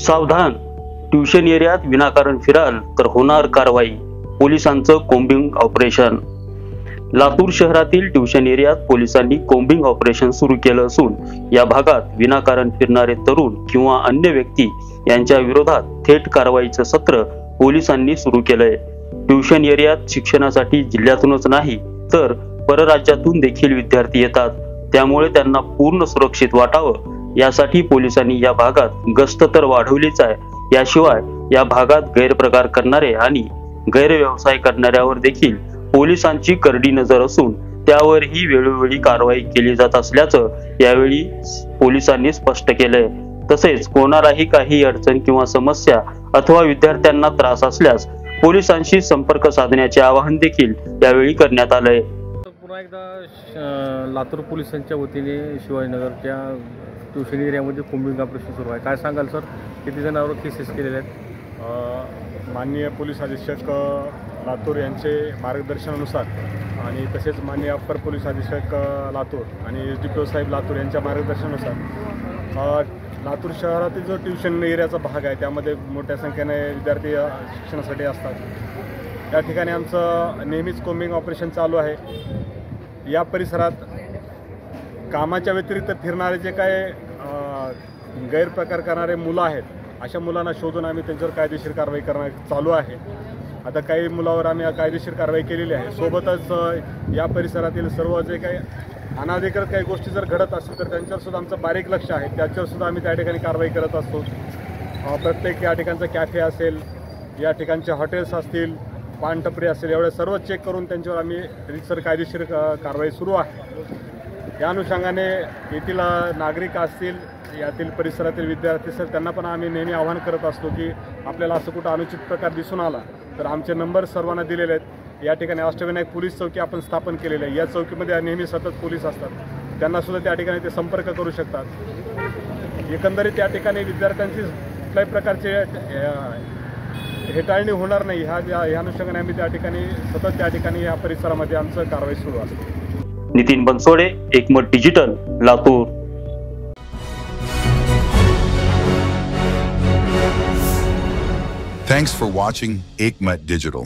सावधान, ट्युशन एरियात विनाकारण फिराल तर होणार कारवाई. पोलिसांचं कोम्बिंग ऑपरेशन. लातूर शहरातील ट्युशन एरियात पोलिसांनी कोम्बिंग ऑपरेशन सुरू केलं असून या भागात विनाकारण फिरणारे तरुण किंवा अन्य व्यक्ती यांच्या विरोधात थेट कारवाईचं सत्र पोलिसांनी सुरू केलंय. ट्युशन एरियात शिक्षणासाठी जिल्ह्यातूनच नाही तर परराज्यातून देखील विद्यार्थी येतात. त्यामुळे त्यांना पूर्ण सुरक्षित वाटावं यासाठी पोलिसांनी या भागात गस्त तर वाढवलीच आहे. याशिवाय या भागात गैरप्रकार करणारे आणि गैरव्यवसाय करणाऱ्यावर देखील पोलिसांची करडी नजर असून त्यावरही वेळोवेळी कारवाई केली जात असल्याचं यावेळी पोलिसांनी स्पष्ट केलंय. तसेच कोणालाही काही अडचण किंवा समस्या अथवा विद्यार्थ्यांना त्रास असल्यास पोलिसांशी संपर्क साधण्याचे आवाहन देखील यावेळी करण्यात आलंय. पुन्हा एकदा लातूर पोलिसांच्या वतीने शिवाजीनगरच्या ट्युशन एरियामध्ये कोम्बिंग ऑपरेशन सुरू आहे. काय सांगाल सर, किती जणांवर केसेस केलेले आहेत? माननीय पोलीस अधीक्षक लातूर यांचे मार्गदर्शनानुसार आणि तसेच माननीय अप्पर पोलीस अधीक्षक लातूर आणि SDPO साहेब लातूर यांच्या मार्गदर्शनानुसार लातूर शहरातील जो ट्युशन एरियाचा भाग आहे त्यामध्ये मोठ्या संख्येने विद्यार्थी शिक्षणासाठी असतात. त्या ठिकाणी आमचं नेहमीच कोम्बिंग ऑपरेशन चालू आहे. या परिसरात कामाच्या व्यतिरिक्त फिरणारे जे काय गैरप्रकार करणारे मुलं आहेत अशा मुलांना शोधून आम्ही त्यांच्यावर कायदेशीर कारवाई करणं चालू आहे. आता काही मुलावर आम्ही कायदेशीर कारवाई केलेली आहे. सोबतच या परिसरातील सर्व जे काही अनाधिकृत काही गोष्टी जर घडत असतील तर त्यांच्यावरसुद्धा आमचं बारीक लक्ष आहे. त्याच्यावरसुद्धा आम्ही त्या ठिकाणी कारवाई करत असतो. प्रत्येक या ठिकाणचं कॅफे असेल, या ठिकाणचे हॉटेल्स असतील, पानटपरी असेल, एवढे सर्व चेक करून त्यांच्यावर आम्ही रितसर कायदेशीर कारवाई सुरू आहे. या अनुषंगाने येथील नागरिक असतील, यातील परिसरातील विद्यार्थी असेल, त्यांना पण आम्ही नेहमी आवाहन करत असतो की आपल्याला असं कुठं अनुचित प्रकार दिसून आला तर आमचे नंबर सर्वांना दिलेले आहेत. या ठिकाणी अष्टविनायक पोलीस चौकी आपण स्थापन केलेली आहे. या चौकीमध्ये नेहमी सतत पोलीस असतात. त्यांनासुद्धा त्या ठिकाणी ते संपर्क करू शकतात. एकंदरीत त्या ठिकाणी विद्यार्थ्यांची कुठल्याही प्रकारचे हेटाळणी होणार नाही ह्या अनुषंगाने आम्ही त्या ठिकाणी सतत त्या ठिकाणी या परिसरामध्ये आमचं कारवाई सुरू असते. नितीन बनसोडे, एकमत digital, Latur. Thanks for watching Ekmat Digital.